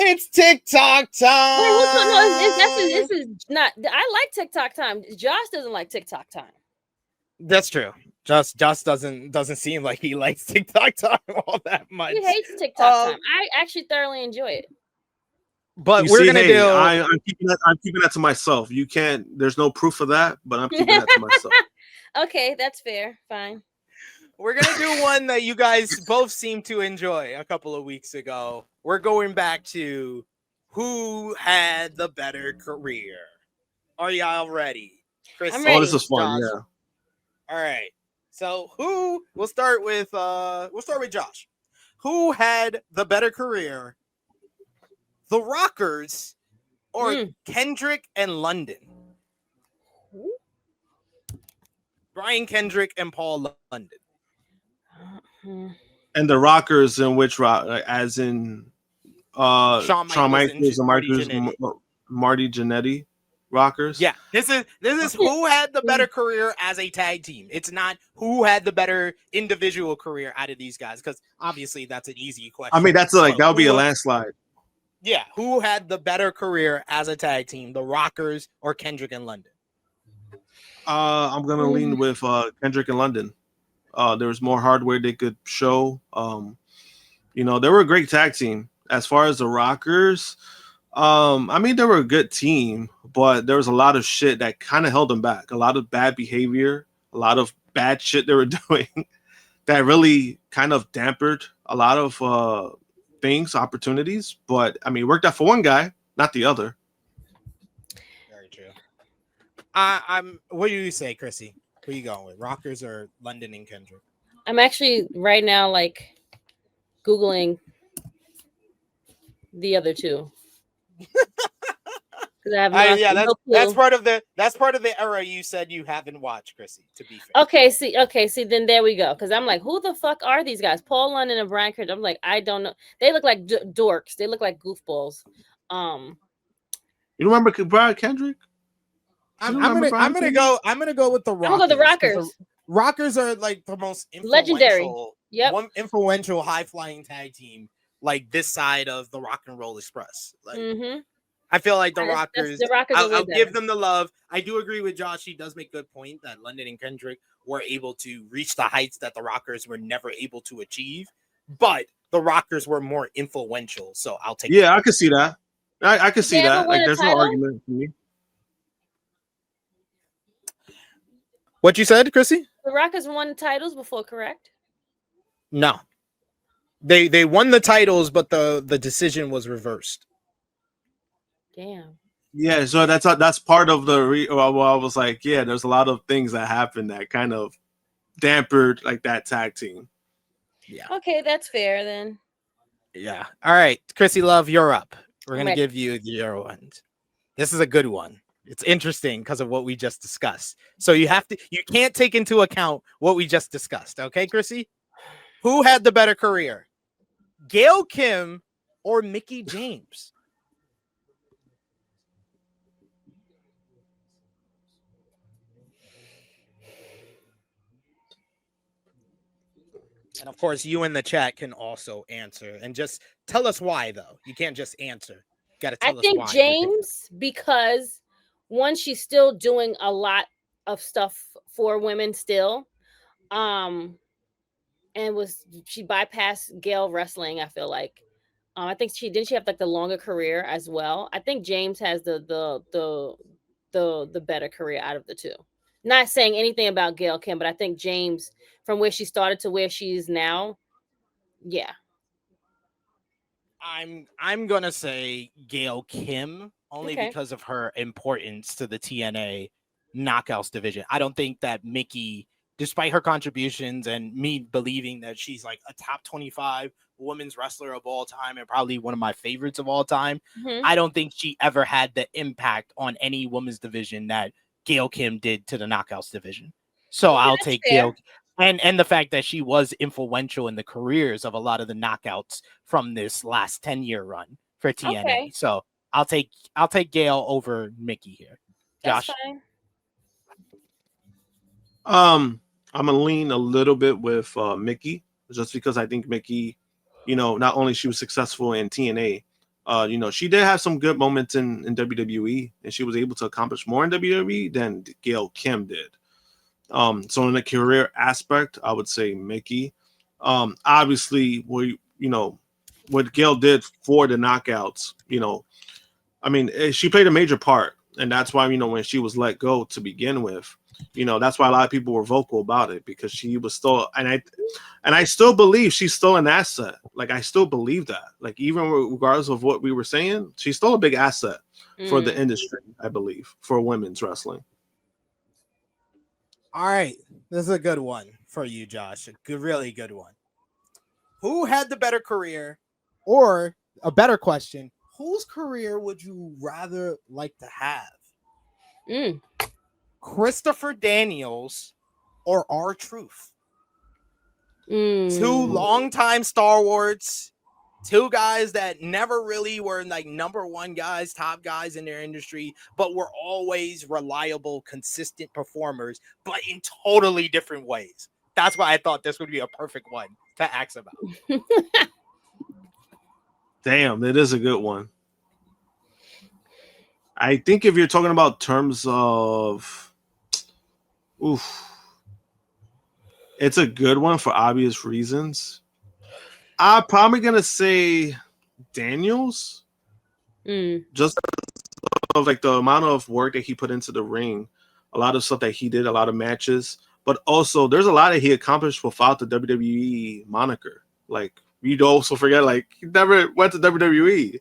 It's TikTok time. Wait, who's no? This is not. I like TikTok time. Josh doesn't like TikTok time. That's true. Josh doesn't seem like he likes TikTok time all that much. He hates TikTok time. I actually thoroughly enjoy it. But you we're see, gonna hey, do. I'm keeping that to myself. You can't. There's no proof of that, but I'm keeping that to myself. Okay, that's fair. Fine. We're gonna do one that you guys both seem to enjoy a couple of weeks ago. We're going back to who had the better career. Are y'all ready? Krssi, I'm ready. Oh, this is fun. Josh. Yeah. All right. So we'll start with Josh. Who had the better career? The Rockers or Kendrick and London? Brian Kendrick and Paul London. And the Rockers in which rock? As in Shawn Michaels and Marty Jannetty Rockers? Yeah. This is who had the better career as a tag team. It's not who had the better individual career out of these guys, because obviously that's an easy question. I mean, that would be a landslide. Yeah. Who had the better career as a tag team? The Rockers or Kendrick and London? I'm gonna lean with Kendrick and London. There was more hardware they could show. They were a great tag team. As far as the Rockers, I mean, they were a good team, but there was a lot of shit that kind of held them back. A lot of bad behavior, a lot of bad shit they were doing that really kind of dampened a lot of things, opportunities. But I mean, it worked out for one guy, not the other. Very true. What do you say, Krssi? Who are you going with? Rockers or London and Kendrick? I'm actually right now Googling the other two. That's part of the era you said you haven't watched, Krssi, to be fair. Okay, then there we go. Because I'm like, who the fuck are these guys? Paul London and Brian Kendrick. I'm like, I don't know. They look like dorks. They look like goofballs. You remember Brian Kendrick? I'm gonna go with the Rockers. I'm gonna go the Rockers. The Rockers are like the most legendary, influential high flying tag team like this side of the Rock and Roll Express. Like, I feel like the Rockers. I'll give them the love. I do agree with Josh. He does make a good point that London and Kendrick were able to reach the heights that the Rockers were never able to achieve, but the Rockers were more influential. So I'll take. Yeah, I can see that. I can see that. Like, there's no argument for me. What you said, Krssi? The Rockers won titles before, correct? No. They won the titles, but the decision was reversed. Damn. Yeah, so that's part of the. I was like, yeah, there's a lot of things that happened that kind of dampened like that tag team. Yeah. Okay, that's fair then. Yeah. All right, Krssi Love, you're up. We're gonna give you your ones. This is a good one. It's interesting because of what we just discussed. So you can't take into account what we just discussed. Okay, Krssi? Who had the better career? Gail Kim or Mickie James? And of course, you in the chat can also answer and just tell us why, though. You can't just answer. You got to tell us why. I think James, because one, she's still doing a lot of stuff for women still. And she bypassed Gail wrestling, I feel like. I think she have like the longer career as well. I think James has the better career out of the two. Not saying anything about Gail Kim, but I think James, from where she started to where she is now, yeah. I'm gonna say Gail Kim only because of her importance to the TNA Knockouts division. I don't think that Mickie, despite her contributions and me believing that she's like a top 25 women's wrestler of all time and probably one of my favorites of all time, I don't think she ever had the impact on any women's division that Gail Kim did to the Knockouts division. So I'll take Gail. And the fact that she was influential in the careers of a lot of the knockouts from this last 10-year run for TNA. Okay. So I'll take Gail over Mickie here. Josh. That's fine. I'm gonna lean a little bit with Mickie, just because I think Mickie, not only she was successful in TNA, She did have some good moments in WWE, and she was able to accomplish more in WWE than Gail Kim did. So in the career aspect, I would say Mickie. Obviously, what Gail did for the knockouts, she played a major part, and that's why when she was let go to begin with, that's why a lot of people were vocal about it, because she was still, and I still believe she's still an asset. Like, I still believe that. Like, even regardless of what we were saying, she's still a big asset for the industry, I believe, for women's wrestling. All right, this is a good one for you, Josh. Really good one. Who had the better career, or a better question, whose career would you rather like to have? Christopher Daniels or R-Truth? Two longtime stalwarts, two guys that never really were like number one guys, top guys in their industry, but were always reliable, consistent performers, but in totally different ways. That's why I thought this would be a perfect one to ask about. Damn, that is a good one. I think if you're talking about terms of, it's a good one for obvious reasons. I'm probably gonna say Daniels, just of like the amount of work that he put into the ring, a lot of stuff that he did, a lot of matches, but also there's a lot that he accomplished without the WWE moniker. Like, you'd also forget, like, he never went to WWE,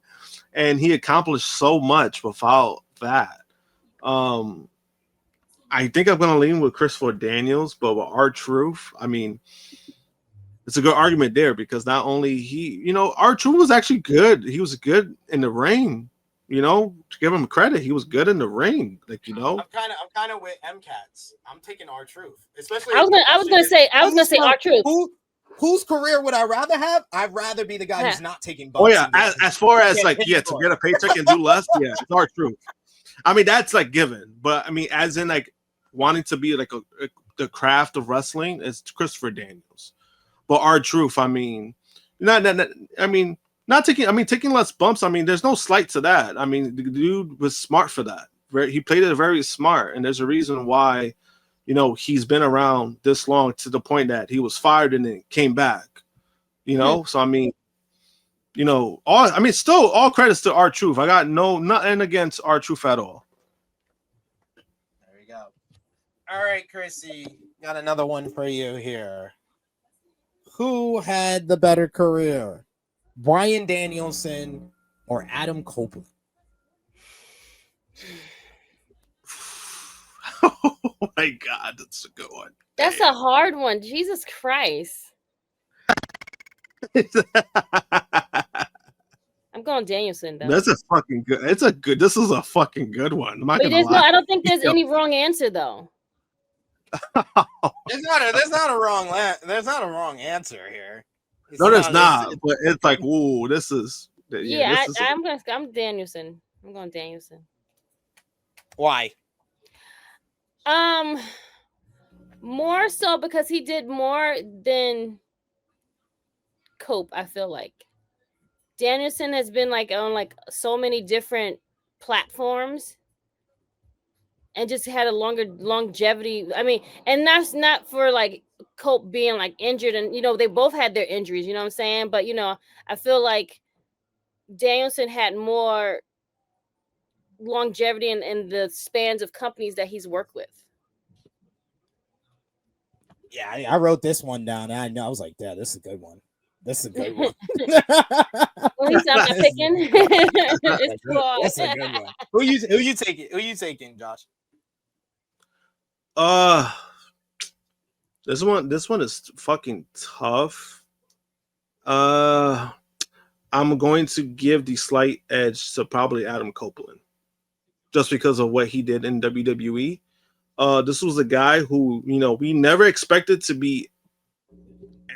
and he accomplished so much without that. I think I'm gonna lean with Christopher Daniels, but with R-Truth, it's a good argument there, because not only R-Truth was actually good. He was good in the ring. To give him credit, he was good in the ring. Like, I'm kind of with MCATs. I'm taking R-Truth, especially. I was gonna say R-Truth. Whose career would I rather have? I'd rather be the guy who's not taking bumps. Oh yeah, as far as to get a paycheck and do less, yeah, it's R-Truth. That's like given, but as in like wanting to be like the craft of wrestling, it's Christopher Daniels. But R-Truth, not taking less bumps. There's no slight to that. The dude was smart for that. He played it very smart, and there's a reason why, he's been around this long, to the point that he was fired and then came back. So still all credits to R-Truth. I got nothing against R-Truth at all. There we go. All right, Krssi, got another one for you here. Who had the better career, Bryan Danielson or Adam Copeland? Oh my God, that's a good one. That's a hard one. Jesus Christ. I'm going Danielson though. That's a fucking good. This is a fucking good one. I don't think there's any wrong answer though. There's not a wrong answer here. There's not. But it's like, whoa, this is. I'm Danielson. I'm going Danielson. Why? More so because he did more than Cope. I feel like Danielson has been like on like so many different platforms and just had a longer longevity. And that's not for like Cope being like injured, and they both had their injuries, you know what I'm saying? But I feel like Danielson had more longevity in the spans of companies that he's worked with. Yeah, I wrote this one down. I was like, yeah, this is a good one. This is a good one. At least I'm not picking. That's a good one. Who you taking? Who you taking, Josh? This one is fucking tough. I'm going to give the slight edge to probably Adam Copeland, just because of what he did in WWE. This was a guy who, we never expected to be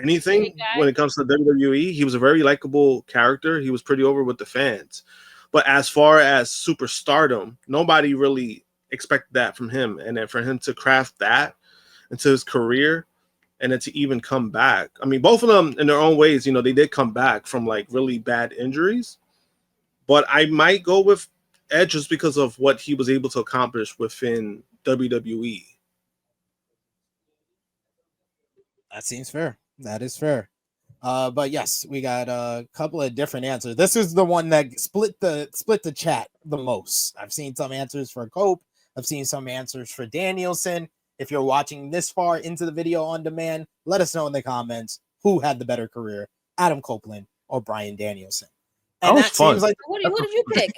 anything when it comes to WWE. He was a very likable character. He was pretty over with the fans. But as far as superstardom, nobody really expected that from him. And then for him to craft that into his career, and then to even come back. Both of them in their own ways, they did come back from like really bad injuries. but I might go with Edge just because of what he was able to accomplish within WWE. That seems fair. That is fair. But yes, we got a couple of different answers. This is the one that split the chat the most. I've seen some answers for Cope. I've seen some answers for Danielson. If you're watching this far into the video on demand, let us know in the comments who had the better career, Adam Copeland or Bryan Danielson. And that seems like what did you pick?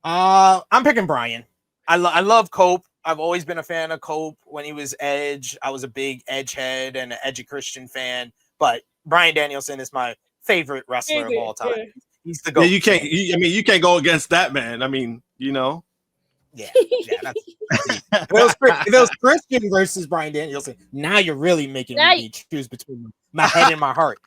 I'm picking Bryan. I love Cope. I've always been a fan of Cope. When he was Edge, I was a big Edge head and an Edgy Christian fan. But Bryan Danielson is my favorite wrestler of all time. He's the GOAT. Yeah, you can't go against that, man. I mean, you know. Yeah. That's, if it was Christian versus Bryan Danielson, now you're really making me choose between my head and my heart.